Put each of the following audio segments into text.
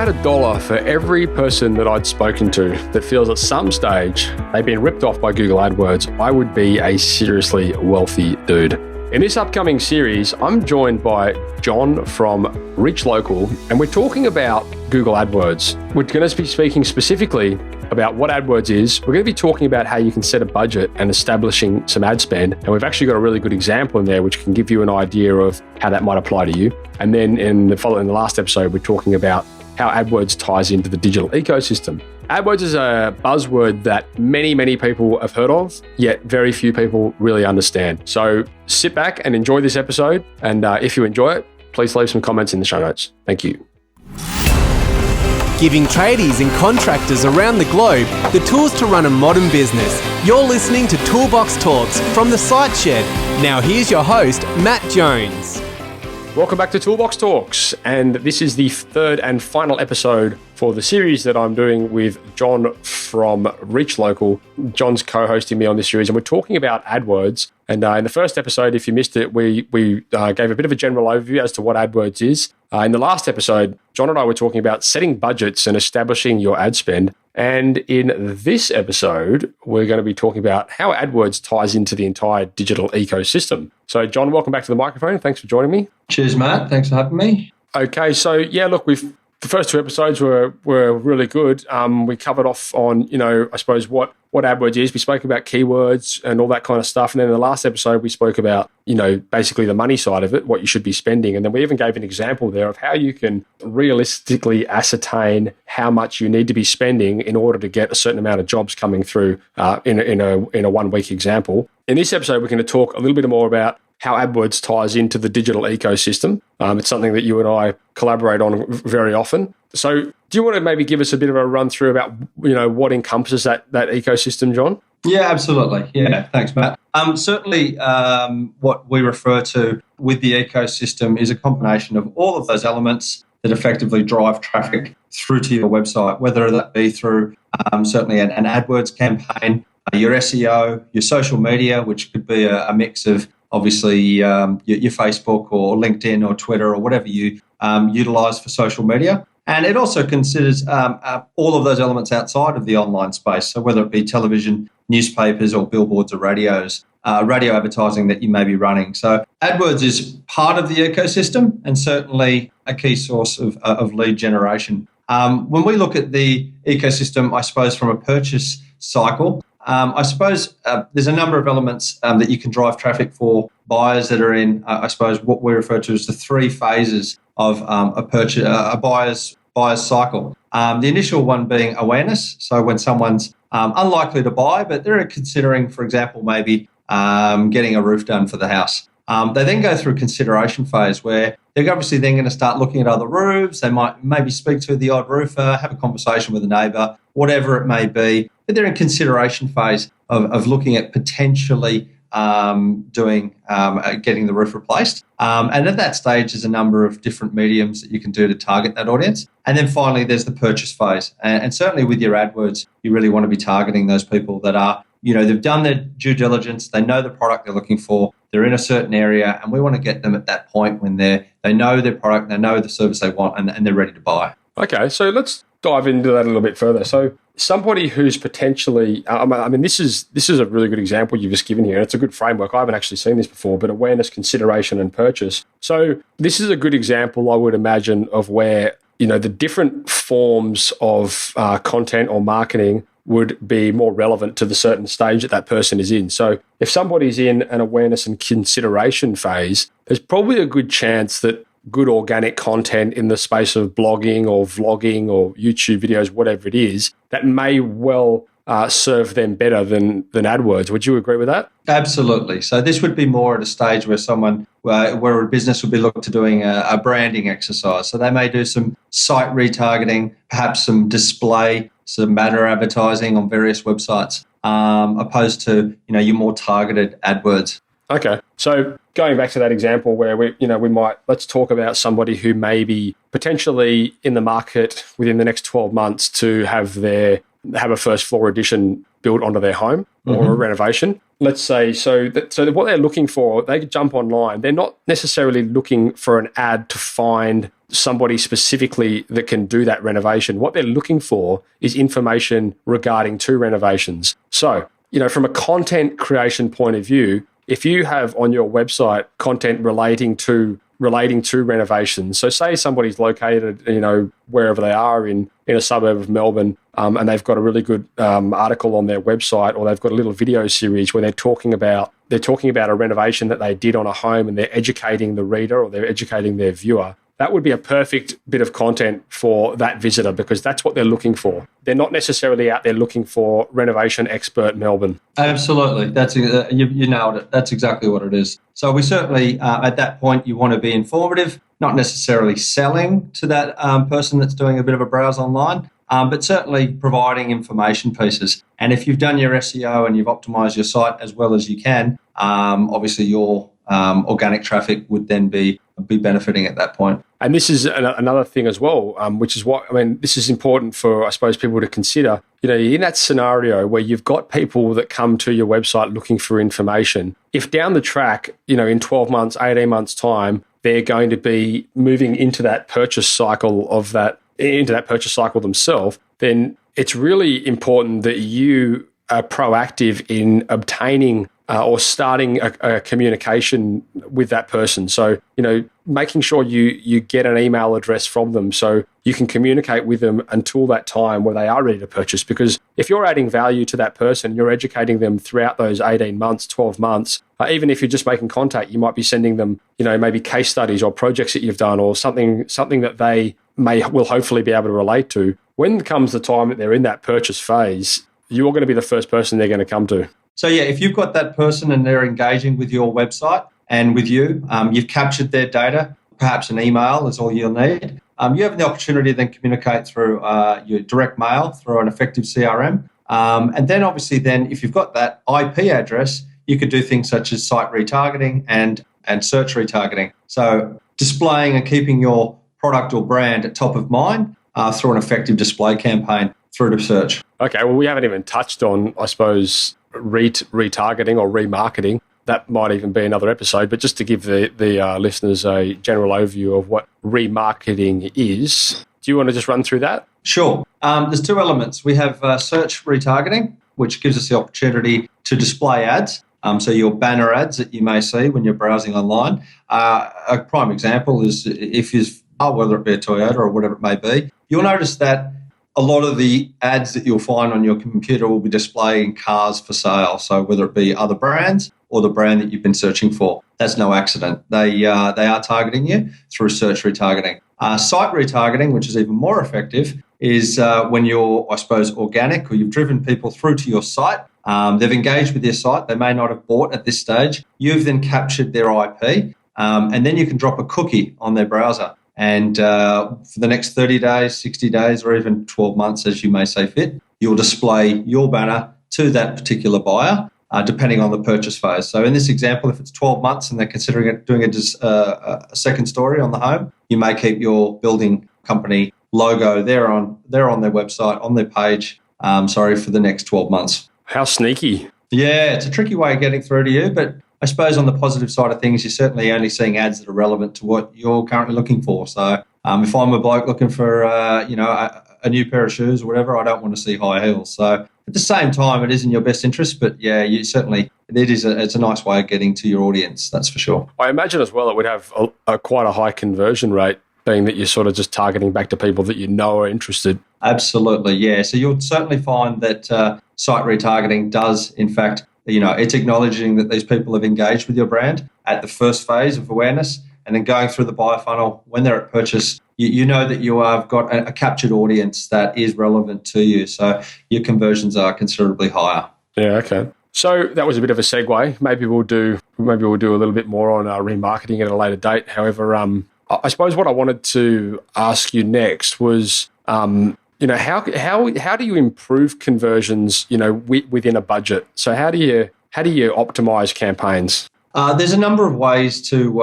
I had $1 for every person that I'd spoken to that feels at some stage they've been ripped off by Google AdWords, I would be a seriously wealthy dude. In this upcoming series, I'm joined by John from Reach Local, and we're talking about Google AdWords. We're going to be speaking specifically about what AdWords is. We're going to be talking about how you can set a budget and establishing some ad spend. And we've actually got a really good example in there, which can give you an idea of how that might apply to you. And then in the last episode, we're talking about how AdWords ties into the digital ecosystem. AdWords is a buzzword that many people have heard of, yet very few people really understand. So sit back and enjoy this episode. And if you enjoy it, please leave some comments in the show notes. Thank you. Giving tradies and contractors around the globe the tools to run a modern business. You're listening to Toolbox Talks from the Site Shed. Now here's your host, Matt Jones. Welcome back to Toolbox Talks, and this is the third and final episode for the series that I'm doing with John from Reach Local. John's co-hosting me on this series, and we're talking about AdWords. And in the first episode, if you missed it, we gave a bit of a general overview as to what AdWords is. In the last episode, John and I were talking about setting budgets and establishing your ad spend. And in this episode, we're going to be talking about how AdWords ties into the entire digital ecosystem. So, John, welcome back to the microphone. Thanks for joining me. Cheers, Matt. Thanks for having me. Okay, so yeah, look, the first two episodes were really good. We covered off on, I suppose what AdWords is. We spoke about keywords and all that kind of stuff. And then in the last episode, we spoke about, basically the money side of it, what you should be spending. And then we even gave an example there of how you can realistically ascertain how much you need to be spending in order to get a certain amount of jobs coming through in a 1 week example. In this episode, we're going to talk a little bit more about how AdWords ties into the digital ecosystem. It's something that you and I collaborate on very often. So do you want to maybe give us a bit of a run through about, what encompasses that ecosystem, John? Yeah, absolutely. Yeah, thanks, Matt. Certainly what we refer to with the ecosystem is a combination of all of those elements that effectively drive traffic through to your website, whether that be through certainly an AdWords campaign, your SEO, your social media, which could be a mix of obviously your Facebook or LinkedIn or Twitter or whatever you utilize for social media. And it also considers all of those elements outside of the online space. So whether it be television, newspapers or billboards or radio advertising that you may be running. So AdWords is part of the ecosystem and certainly a key source of lead generation. When we look at the ecosystem, I suppose from a purchase cycle, I suppose there's a number of elements that you can drive traffic for buyers that are in, I suppose, what we refer to as the three phases of a buyer's cycle. The initial one being awareness. So when someone's unlikely to buy, but they're considering, for example, maybe getting a roof done for the house. They then go through consideration phase where they're obviously then going to start looking at other roofs. They might maybe speak to the odd roofer, have a conversation with a neighbour, whatever it may be. But they're in consideration phase of looking at potentially getting the roof replaced. And at that stage, there's a number of different mediums that you can do to target that audience. And then finally, there's the purchase phase. And certainly with your AdWords, you really want to be targeting those people that are, they've done their due diligence, they know the product they're looking for, they're in a certain area, and we want to get them at that point when they know their product, they know the service they want, and they're ready to buy. Okay, so let's dive into that a little bit further. So somebody who's potentially, this is a really good example you've just given here, and it's a good framework. I haven't actually seen this before, but awareness, consideration, and purchase. So this is a good example, I would imagine, of where, the different forms of content or marketing would be more relevant to the certain stage that person is in. So if somebody's in an awareness and consideration phase, there's probably a good chance that good organic content in the space of blogging or vlogging or YouTube videos, whatever it is, that may well serve them better than AdWords. Would you agree with that? Absolutely. So this would be more at a stage where a business would be looking to doing a branding exercise. So they may do some site retargeting, perhaps some display, some banner advertising on various websites, opposed to your more targeted AdWords. Okay, so going back to that example where let's talk about somebody who may be potentially in the market within the next 12 months to have a first floor addition built onto their home or a renovation. Let's say, so what they're looking for, they could jump online. They're not necessarily looking for an ad to find somebody specifically that can do that renovation. What they're looking for is information regarding to renovations. So, from a content creation point of view, if you have on your website content relating to renovations, so say somebody's located, wherever they are in a suburb of Melbourne, and they've got a really good article on their website, or they've got a little video series where they're talking about a renovation that they did on a home, and they're educating the reader or they're educating their viewer. That would be a perfect bit of content for that visitor, because that's what they're looking for. They're not necessarily out there looking for renovation expert Melbourne. Absolutely. That's you nailed it. That's exactly what it is. So we certainly, at that point, you want to be informative, not necessarily selling to that person that's doing a bit of a browse online, but certainly providing information pieces. And if you've done your SEO and you've optimized your site as well as you can, obviously your organic traffic would then be benefiting at that point. And this is another thing as well, which is this is important for, I suppose, people to consider. In that scenario where you've got people that come to your website looking for information, if down the track, in 12 months, 18 months' time, they're going to be moving into that purchase cycle themselves, then it's really important that you are proactive in obtaining or starting a communication with that person. So, making sure you get an email address from them so you can communicate with them until that time where they are ready to purchase. Because if you're adding value to that person, you're educating them throughout those 18 months, 12 months, even if you're just making contact, you might be sending them, maybe case studies or projects that you've done or something that they will hopefully be able to relate to. When comes the time that they're in that purchase phase, you're going to be the first person they're going to come to. So, if you've got that person and they're engaging with your website and with you, you've captured their data, perhaps an email is all you'll need. You have the opportunity to then communicate through your direct mail, through an effective CRM. And then obviously if you've got that IP address, you could do things such as site retargeting and search retargeting. So displaying and keeping your product or brand at top of mind through an effective display campaign through to search. Okay, well, we haven't even touched on, I suppose, retargeting or remarketing. That might even be another episode, but just to give the listeners a general overview of what remarketing is, do you want to just run through that? Sure. There's two elements. We have search retargeting, which gives us the opportunity to display ads. So your banner ads that you may see when you're browsing online. A prime example is if you, whether it be a Toyota or whatever it may be, you'll notice that a lot of the ads that you'll find on your computer will be displaying cars for sale. So whether it be other brands or the brand that you've been searching for, that's no accident. They are targeting you through search retargeting. Site retargeting, which is even more effective, is when you're, I suppose, organic or you've driven people through to your site. They've engaged with your site. They may not have bought at this stage. You've then captured their IP, and then you can drop a cookie on their browser. And for the next 30 days, 60 days, or even 12 months, as you may say fit, you'll display your banner to that particular buyer, depending on the purchase phase. So in this example, if it's 12 months and they're considering doing a second story on the home, you may keep your building company logo there on their website, on their page, for the next 12 months. How sneaky. Yeah, it's a tricky way of getting through to you, but I suppose on the positive side of things, you're certainly only seeing ads that are relevant to what you're currently looking for. So if I'm a bloke looking for, a new pair of shoes or whatever, I don't want to see high heels. So at the same time, it is in your best interest, but yeah, it's a nice way of getting to your audience, that's for sure. I imagine as well it would have quite a high conversion rate, being that you're sort of just targeting back to people that you know are interested. Absolutely, yeah. So you'll certainly find that site retargeting does, in fact, it's acknowledging that these people have engaged with your brand at the first phase of awareness, and then going through the buyer funnel when they're at purchase, you know that you have got a captured audience that is relevant to you. So your conversions are considerably higher. Yeah, okay. So that was a bit of a segue. Maybe we'll do a little bit more on remarketing at a later date. However, I suppose what I wanted to ask you next was, how do you improve conversions, within a budget? So how do you optimize campaigns? There's a number of ways to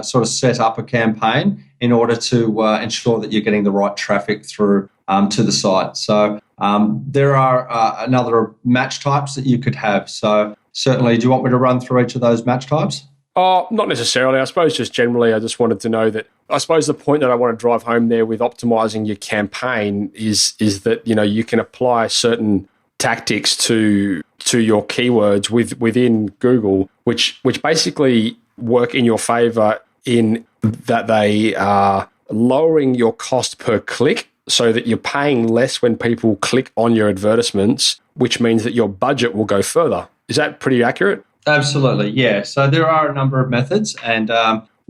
sort of set up a campaign in order to ensure that you're getting the right traffic through to the site. So there are another match types that you could have. So certainly, do you want me to run through each of those match types? Oh, not necessarily. I suppose just generally, I just wanted to know that. I suppose the point that I want to drive home there with optimizing your campaign is that you can apply certain tactics to your keywords within Google, which basically work in your favor in that they are lowering your cost per click, so that you're paying less when people click on your advertisements, which means that your budget will go further. Is that pretty accurate? Absolutely, yeah. So there are a number of methods, and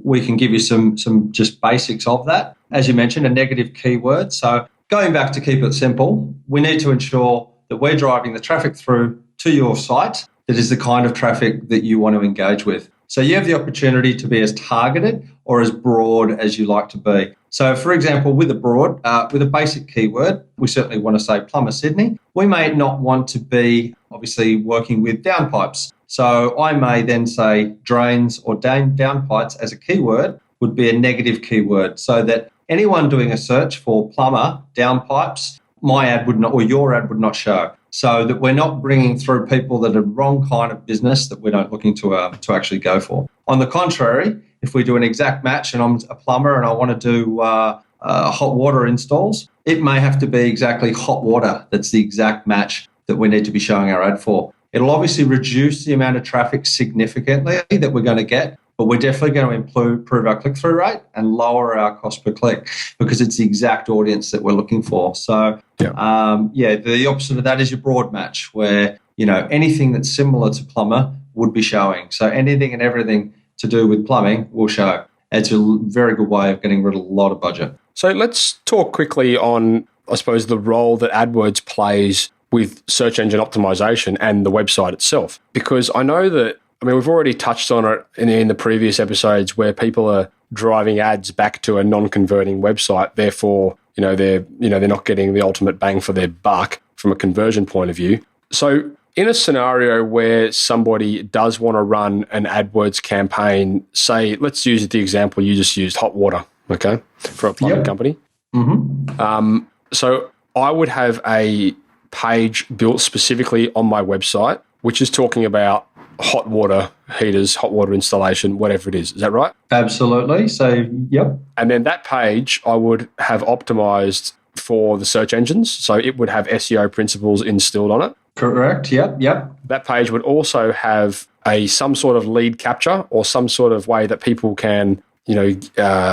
we can give you some just basics of that. As you mentioned, a negative keyword. So going back to keep it simple, we need to ensure that we're driving the traffic through to your site that is the kind of traffic that you want to engage with. So you have the opportunity to be as targeted or as broad as you like to be. So, for example, with a basic keyword, we certainly want to say plumber Sydney. We may not want to be obviously working with downpipes. So I may then say drains or downpipes as a keyword would be a negative keyword, so that anyone doing a search for plumber, downpipes, my ad would not, or your ad would not show. So that we're not bringing through people that are wrong kind of business that we're not looking to actually go for. On the contrary, if we do an exact match and I'm a plumber and I want to do hot water installs, it may have to be exactly hot water that's the exact match that we need to be showing our ad for. It'll obviously reduce the amount of traffic significantly that we're going to get, but we're definitely going to improve our click-through rate and lower our cost per click because it's the exact audience that we're looking for. So, the opposite of that is your broad match, where anything that's similar to plumber would be showing. So anything and everything to do with plumbing will show. It's a very good way of getting rid of a lot of budget. So let's talk quickly on, I suppose, the role that AdWords plays with search engine optimization and the website itself. Because I know that, we've already touched on it in the previous episodes where people are driving ads back to a non-converting website. Therefore, they're not getting the ultimate bang for their buck from a conversion point of view. So in a scenario where somebody does want to run an AdWords campaign, say, let's use the example you just used, hot water, okay, for a plumbing company. Mm-hmm. So I would have a page built specifically on my website, which is talking about hot water heaters, hot water installation, whatever it is. Is that right? Absolutely. So, yep. And then that page I would have optimized for the search engines. So it would have SEO principles instilled on it. Correct. Yep. That page would also have some sort of lead capture or some sort of way that people can,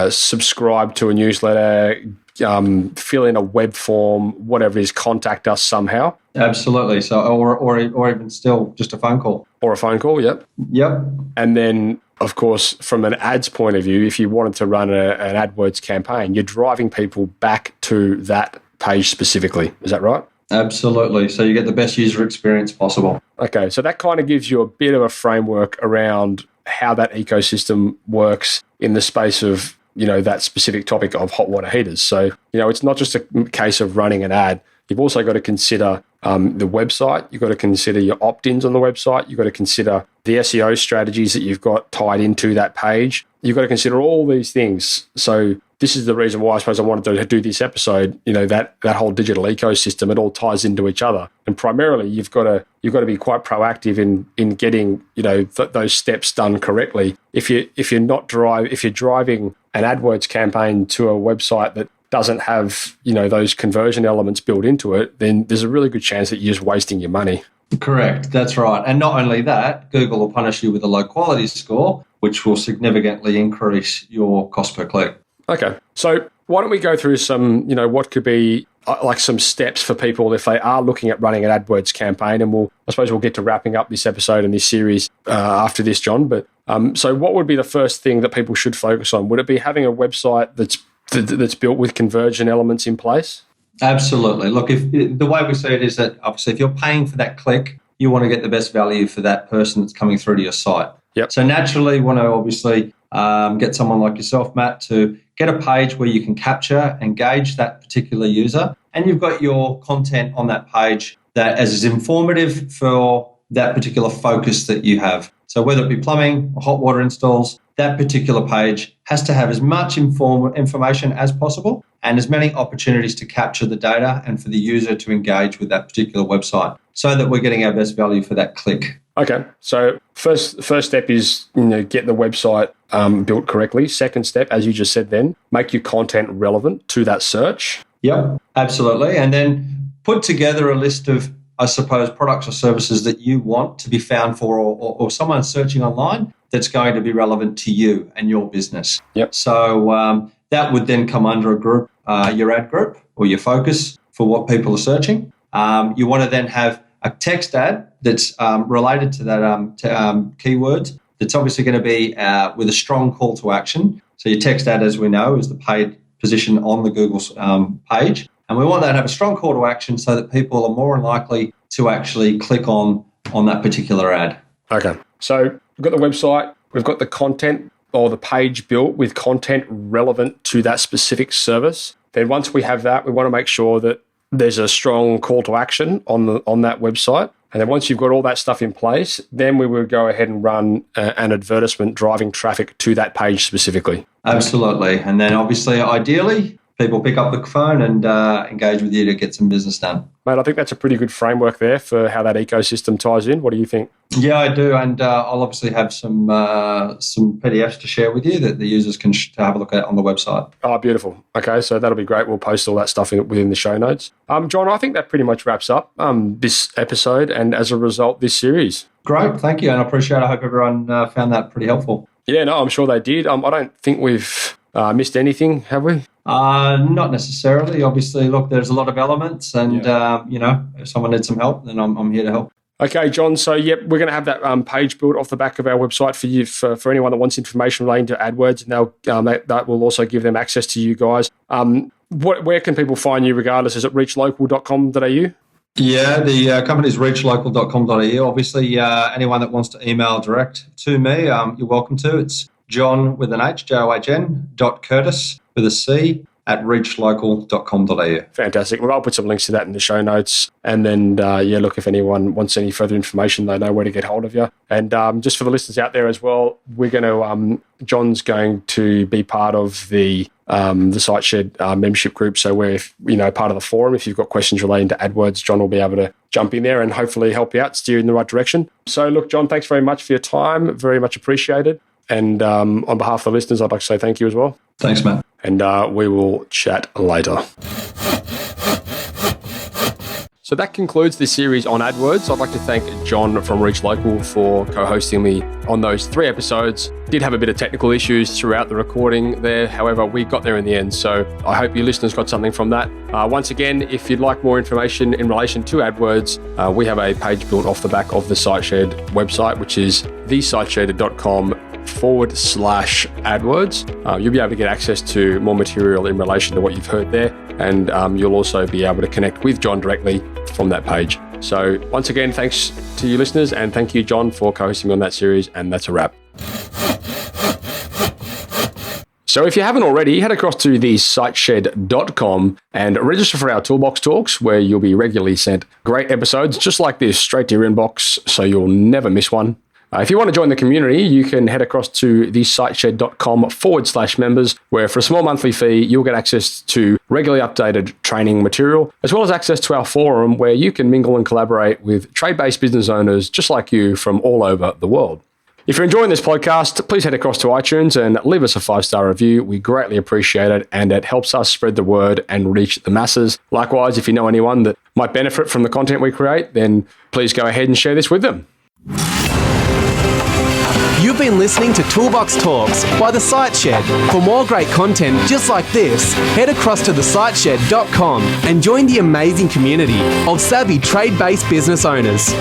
subscribe to a newsletter, fill in a web form, whatever it is, contact us somehow. Absolutely. So, or even still just a phone call. Or a phone call, yep. Yep. And then, of course, from an ads point of view, if you wanted to run an AdWords campaign, you're driving people back to that page specifically. Is that right? Absolutely. So you get the best user experience possible. Okay. So that kind of gives you a bit of a framework around how that ecosystem works in the space of, that specific topic of hot water heaters. So, it's not just a case of running an ad. You've also got to consider the website. You've got to consider your opt-ins on the website. You've got to consider the SEO strategies that you've got tied into that page. You've got to consider all these things. So this is the reason why I suppose I wanted to do this episode. That whole digital ecosystem, it all ties into each other. And primarily, you've got to be quite proactive in getting those steps done correctly. If you're driving an AdWords campaign to a website that doesn't have those conversion elements built into it, then there's a really good chance that you're just wasting your money. Correct, that's right. And not only that, Google will punish you with a low quality score, which will significantly increase your cost per click. Okay, so why don't we go through some, what could be like some steps for people if they are looking at running an AdWords campaign, and I suppose we'll get to wrapping up this episode and this series after this, John. But so what would be the first thing that people should focus on? Would it be having a website that's built with conversion elements in place? Absolutely. Look, if the way we see it is that obviously if you're paying for that click, you want to get the best value for that person that's coming through to your site. Yep. So naturally, you want to obviously get someone like yourself, Matt, to get a page where you can capture, engage that particular user, and you've got your content on that page that is informative for that particular focus that you have. So whether it be plumbing or hot water installs, that particular page has to have as much information as possible and as many opportunities to capture the data and for the user to engage with that particular website so that we're getting our best value for that click. Okay, so first step is, get the website built correctly. Second step, as you just said then, make your content relevant to that search. Yep, absolutely. And then put together a list of, I suppose, products or services that you want to be found for, or someone searching online that's going to be relevant to you and your business. Yep. So that would then come under a group, your ad group or your focus for what people are searching. You want to then have a text ad that's related to that keywords. That's obviously going to be with a strong call to action. So your text ad, as we know, is the paid position on the Google page. And we want that to have a strong call to action so that people are more likely to actually click on that particular ad. Okay. So we've got the website, we've got the content or the page built with content relevant to that specific service. Then once we have that, we want to make sure that there's a strong call to action on that website. And then once you've got all that stuff in place, then we would go ahead and run an advertisement driving traffic to that page specifically. Absolutely. And then obviously, ideally, people pick up the phone and engage with you to get some business done. Mate, I think that's a pretty good framework there for how that ecosystem ties in. What do you think? Yeah, I do. And I'll obviously have some PDFs to share with you that the users can have a look at on the website. Oh, beautiful. Okay, so that'll be great. We'll post all that stuff within the show notes. John, I think that pretty much wraps up this episode and as a result, this series. Great. Thank you. And I appreciate it. I hope everyone found that pretty helpful. Yeah, no, I'm sure they did. I don't think we've missed anything, have we? Not necessarily. Obviously, look, there's a lot of elements and, if someone needs some help, then I'm here to help. Okay, John. So, we're going to have that page built off the back of our website for you, for anyone that wants information relating to AdWords, and that will also give them access to you guys. Where can people find you regardless? Is it reachlocal.com.au? Yeah, the company is reachlocal.com.au. Obviously, anyone that wants to email direct to me, you're welcome to. It's John with an H, John, .Curtis with a C at reachlocal.com.au. Fantastic. Well, I'll put some links to that in the show notes. And then, look, if anyone wants any further information, they know where to get hold of you. And just for the listeners out there as well, we're going to, John's going to be part of the SiteShed membership group. So we're, part of the forum. If you've got questions relating to AdWords, John will be able to jump in there and hopefully help you out, steer you in the right direction. So look, John, thanks very much for your time. Very much appreciated. And on behalf of the listeners, I'd like to say thank you as well. Thanks, Matt. And we will chat later. So that concludes this series on AdWords. I'd like to thank John from Reach Local for co-hosting me on those 3 episodes. Did have a bit of technical issues throughout the recording there. However, we got there in the end. So I hope your listeners got something from that. Once again, if you'd like more information in relation to AdWords, we have a page built off the back of the SiteShed website, which is thesiteshed.com/AdWords. You'll be able to get access to more material in relation to what you've heard there. And you'll also be able to connect with John directly from that page. So once again, thanks to you listeners, and thank you, John, for co-hosting me on that series. And that's a wrap. So if you haven't already, head across to thesiteshed.com and register for our Toolbox Talks, where you'll be regularly sent great episodes just like this straight to your inbox, so you'll never miss one. If you want to join the community, you can head across to thesiteshed.com/members, where for a small monthly fee, you'll get access to regularly updated training material, as well as access to our forum, where you can mingle and collaborate with trade-based business owners just like you from all over the world. If you're enjoying this podcast, please head across to iTunes and leave us a 5-star review. We greatly appreciate it, and it helps us spread the word and reach the masses. Likewise, if you know anyone that might benefit from the content we create, then please go ahead and share this with them. You've been listening to Toolbox Talks by The SiteShed. For more great content just like this, head across to thesiteshed.com and join the amazing community of savvy trade-based business owners.